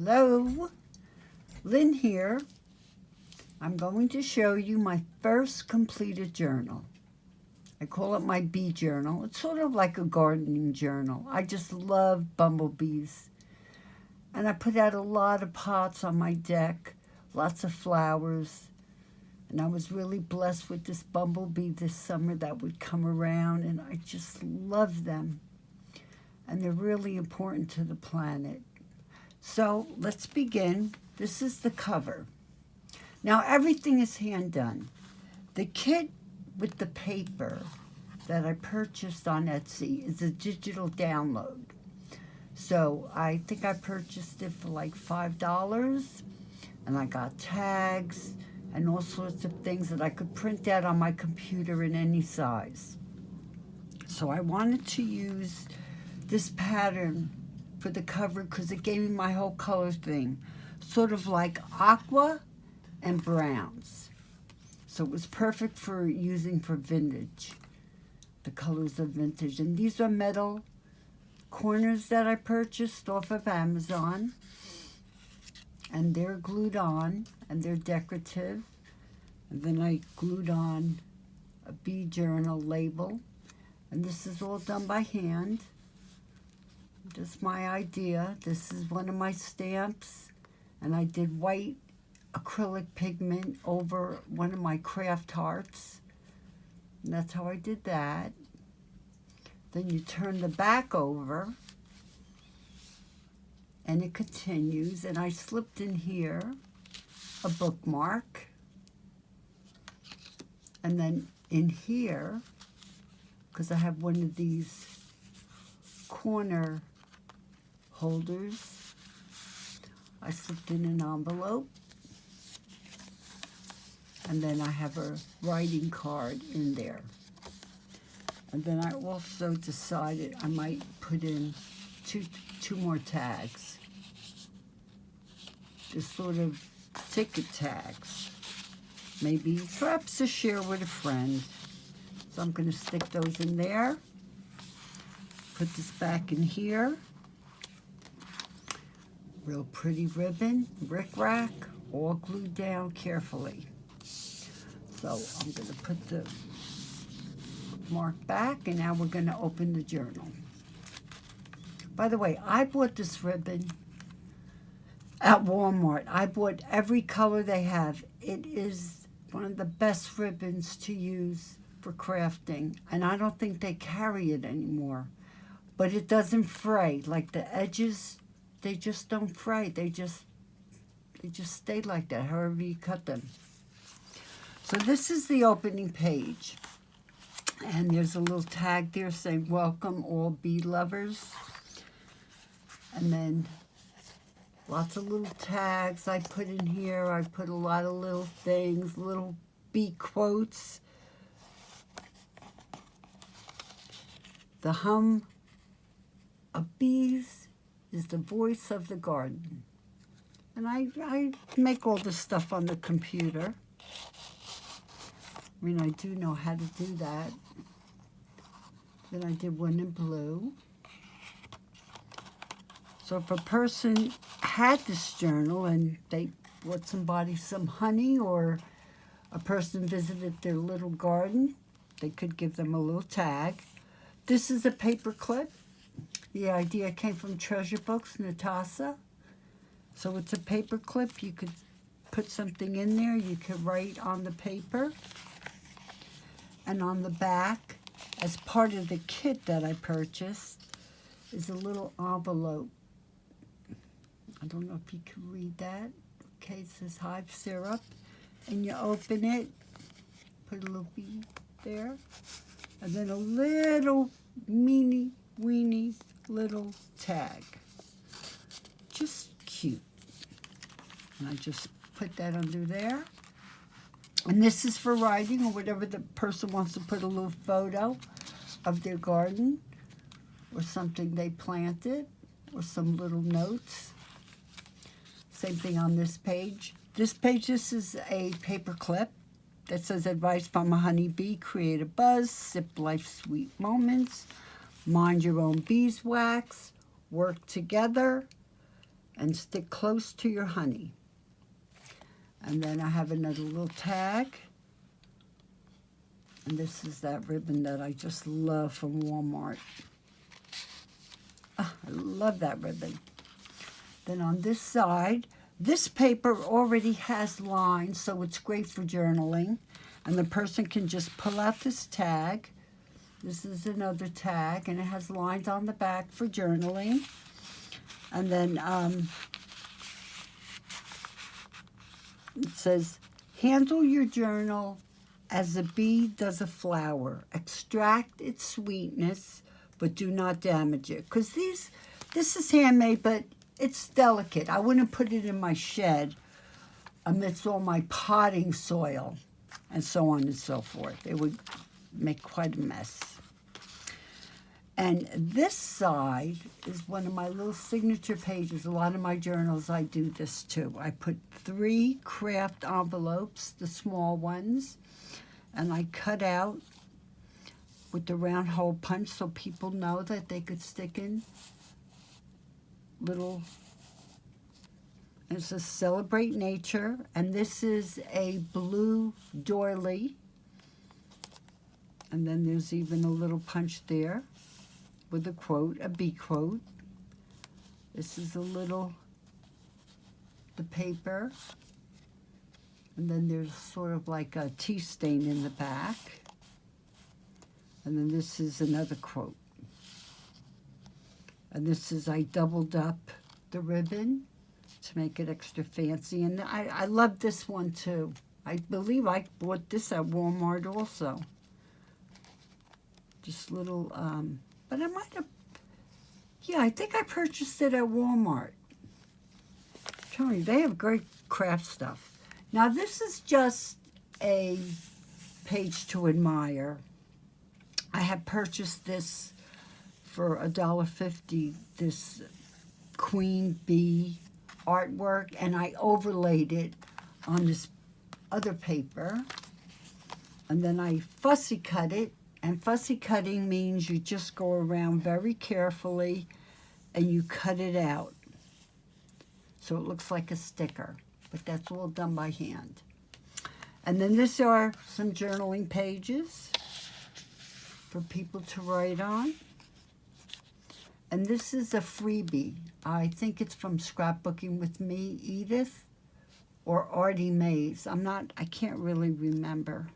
Hello, Lynn here. I'm going to show you my first completed journal. I call it my bee journal. It's sort of like a gardening journal. I just love bumblebees. And I put out a lot of pots on my deck, lots of flowers. And I was really blessed with this bumblebee this summer that would come around, and I just love them. And they're really important to the planet. So let's begin. This is the cover. Now everything is hand done. The kit with the paper that I purchased on Etsy is a digital download. So I think I purchased it for like $5, and I got tags and all sorts of things that I could print out on my computer in any size. So I wanted to use this pattern for the cover because it gave me my whole color thing, sort of like aqua and browns. So it was perfect for using for vintage, the colors of vintage. And these are metal corners that I purchased off of Amazon, and they're glued on and they're decorative. And then I glued on a bee journal label, and this is all done by hand. Just my idea. This is one of my stamps, and I did white acrylic pigment over one of my craft hearts, and that's how I did that. Then you turn the back over and it continues, and I slipped in here a bookmark, and then in here, because I have one of these corner holders, I slipped in an envelope, and then I have a writing card in there. And then I also decided I might put in two more tags, just sort of ticket tags, maybe perhaps to share with a friend. So I'm going to stick those in there, put this back in here. Real pretty ribbon, rickrack, all glued down carefully. So I'm going to put the mark back, and now we're going to open the journal. By the way, I bought this ribbon at Walmart. I bought every color they have. It is one of the best ribbons to use for crafting, and I don't think they carry it anymore. But it doesn't fray. Like the edges, they just don't fray. They just stay like that, however you cut them. So this is the opening page. And there's a little tag there saying, "Welcome all bee lovers." And then lots of little tags I put in here. I put a lot of little things, little bee quotes. The hum of bees is the voice of the garden. And I make all this stuff on the computer. I mean, I do know how to do that. Then I did one in blue. So if a person had this journal and they brought somebody some honey, or a person visited their little garden, they could give them a little tag. This is a paperclip. The idea came from Treasure Books, Natasha. So it's a paperclip. You could put something in there. You could write on the paper. And on the back, as part of the kit that I purchased, is a little envelope. I don't know if you can read that. Okay, it says hive syrup. And you open it, put a little bee there, and then a little meeny weeny little tag. Just cute. And I just put that under there. And this is for writing, or whatever the person wants to put a little photo of their garden or something they planted, or some little notes. Same thing on this page. This is a paper clip that says, "Advice from a honeybee, create a buzz, sip life's sweet moments, mind your own beeswax, work together." and stick close to your honey. And then I have another little tag. And this is that ribbon that I just love from Walmart. Oh, I love that ribbon. Then on this side, this paper already has lines, so it's great for journaling. And the person can just pull out this tag. This is another tag, and it has lines on the back for journaling. And then it says, handle your journal as a bee does a flower. Extract its sweetness, but do not damage it. Because this is handmade, but it's delicate. I wouldn't put it in my shed amidst all my potting soil and so on and so forth. It would make quite a mess. And this side is one of my little signature pages. A lot of my journals, I do this too. I put 3 craft envelopes, the small ones, and I cut out with the round hole punch so people know that they could stick in little. It says Celebrate Nature, and this is a blue doily. And then there's even a little punch there with a quote, a bee quote. This is the paper. And then there's sort of like a tea stain in the back. And then this is another quote. And this is, I doubled up the ribbon to make it extra fancy. And I love this one too. I believe I bought this at Walmart also. Just little, but I might have, yeah, I think I purchased it at Walmart. Tell me, they have great craft stuff. Now this is just a page to admire. I have purchased this for $1.50, this queen bee artwork, and I overlaid it on this other paper. And then I fussy cut it. And fussy cutting means you just go around very carefully and you cut it out. So it looks like a sticker, but that's all done by hand. And then these are some journaling pages for people to write on. And this is a freebie. I think it's from Scrapbooking with Me, Edith, or Artie Mays. I can't really remember.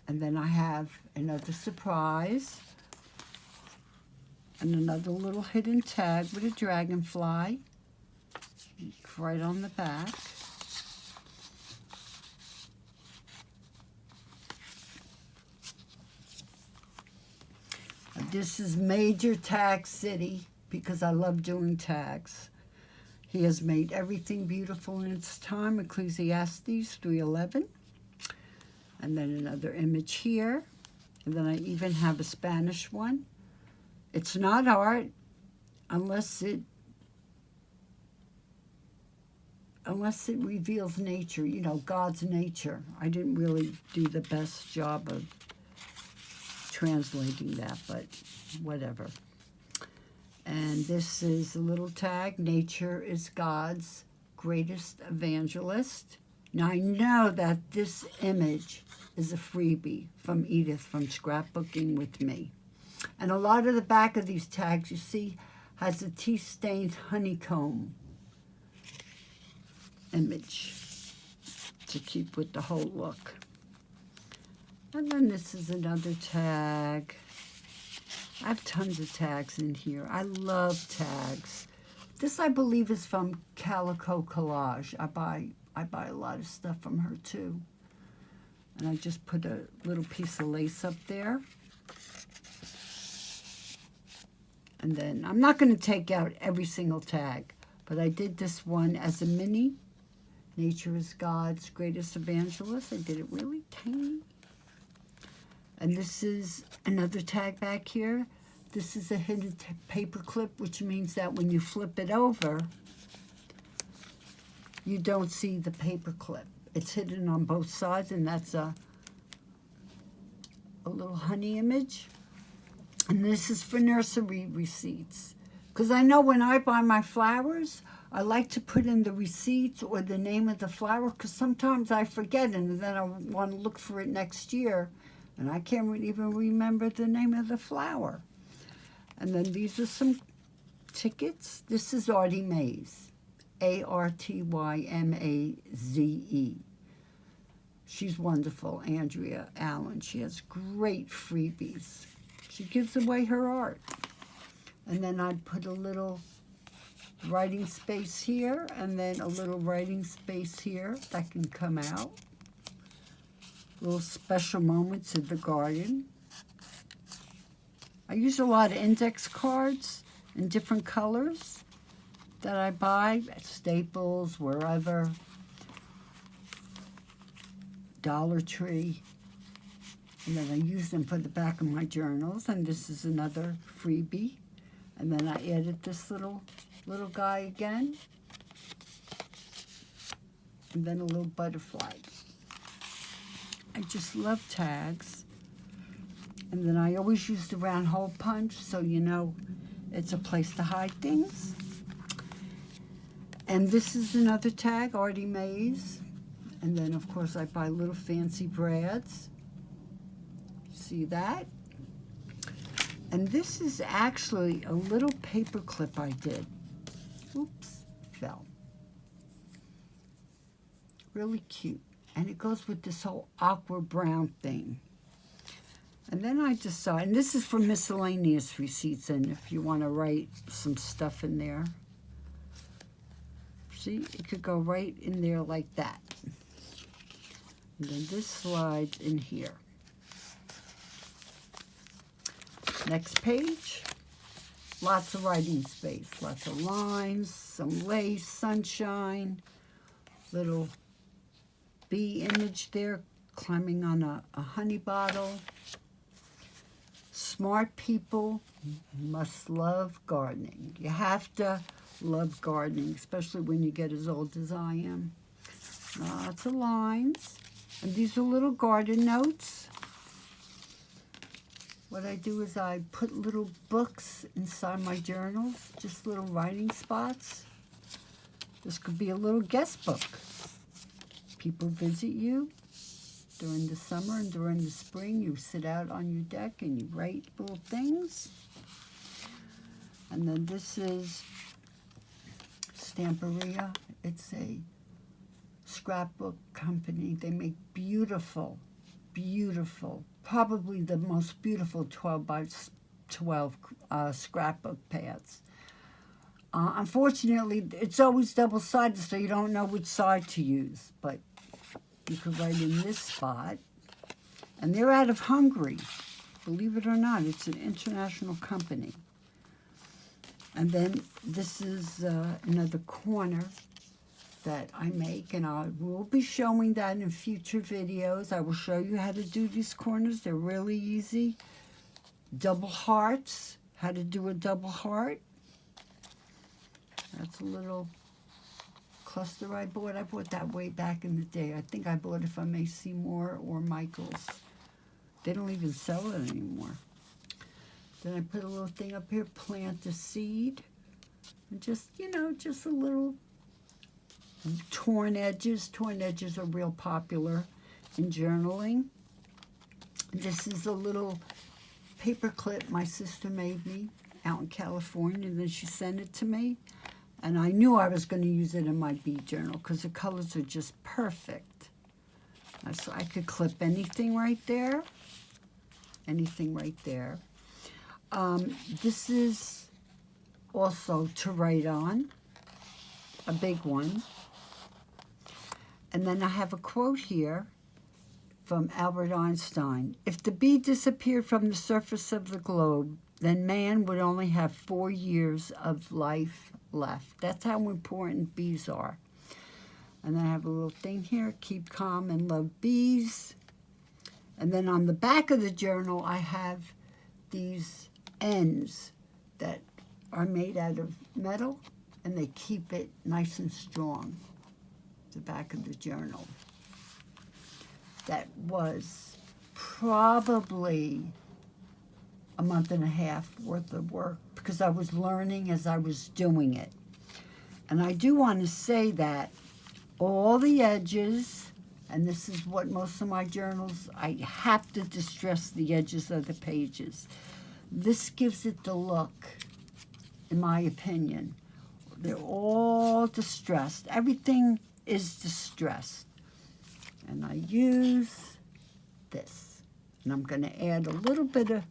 And then I have another surprise and another little hidden tag with a dragonfly right on the back. This is Major Tag City because I love doing tags. He has made everything beautiful in its time, Ecclesiastes 3:11. And then another image here. And then I even have a Spanish one. It's not art unless it reveals nature, you know, God's nature. I didn't really do the best job of translating that, but whatever. And this is a little tag, Nature is God's greatest evangelist. Now I know that this image is a freebie from Edith from Scrapbooking with Me. And a lot of the back of these tags, you see, has a tea-stained honeycomb image to keep with the whole look. And then this is another tag. I have tons of tags in here. I love tags. This, I believe, is from Calico Collage. I buy a lot of stuff from her, too. And I just put a little piece of lace up there. And then, I'm not going to take out every single tag, but I did this one as a mini. Nature is God's greatest evangelist. I did it really tiny. And this is another tag back here. This is a hidden paper clip, which means that when you flip it over, you don't see the paper clip. It's hidden on both sides, and that's a little honey image. And this is for nursery receipts, Because I know when I buy my flowers, I like to put in the receipts or the name of the flower, because sometimes I forget and then I want to look for it next year and I can't even remember the name of the flower. And then these are some tickets. This is Artie Mays, Artymaze. She's wonderful, Andrea Allen. She has great freebies. She gives away her art. And then I'd put a little writing space here and then a little writing space here that can come out. Little special moments in the garden. I use a lot of index cards in different colors that I buy at Staples, wherever, Dollar Tree. And then I use them for the back of my journals. And this is another freebie. And then I added this little guy again. And then a little butterfly. I just love tags. And then I always use the round hole punch, so you know it's a place to hide things. And this is another tag, Artie Mays. And then, of course, I buy little fancy brads. See that? And this is actually a little paper clip I did. Oops, fell. Really cute. And it goes with this whole aqua brown thing. And then I decide, and this is for miscellaneous receipts, and if you want to write some stuff in there. See, it could go right in there like that. And then this slides in here. Next page, lots of writing space, lots of lines, some lace, sunshine, little bee image there climbing on a honey bottle. Smart people must love gardening. You have to love gardening, especially when you get as old as I am. Lots of lines. And these are little garden notes. What I do is I put little books inside my journals, just little writing spots. This could be a little guest book. People visit you during the summer and during the spring. You sit out on your deck and you write little things. And then this is Stamperia. It's a scrapbook company. They make beautiful, beautiful, probably the most beautiful 12 by 12 scrapbook pads. Unfortunately, it's always double-sided, so you don't know which side to use. But you could write in this spot. And they're out of Hungary. Believe it or not, it's an international company. And then this is another corner that I make, and I will be showing that in future videos. I will show you how to do these corners. They're really easy. Double hearts, how to do a double heart. That's a little cluster I bought. I bought that way back in the day. I think I bought it from A. Seymour or Michael's. They don't even sell it anymore. Then I put a little thing up here, plant a seed. And just, you know, just a little torn edges. Torn edges are real popular in journaling. This is a little paper clip my sister made me out in California, and then she sent it to me. And I knew I was going to use it in my bead journal because the colors are just perfect. So I could clip anything right there. Anything right there. This is also to write on, a big one. And then I have a quote here from Albert Einstein. If the bee disappeared from the surface of the globe, then man would only have 4 years of life left. That's how important bees are. And then I have a little thing here, keep calm and love bees. And then on the back of the journal, I have these ends that are made out of metal, and they keep it nice and strong, the back of the journal. That was probably a month and a half worth of work, because I was learning as I was doing it. And I do want to say that all the edges, and this is what most of my journals, I have to distress the edges of the pages. This gives it the look, in my opinion. They're all distressed. Everything is distressed. And I use this. And I'm going to add a little bit of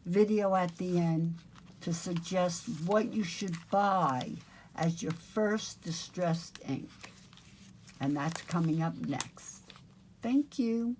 video at the end to suggest what you should buy as your first distressed ink. And that's coming up next. Thank you.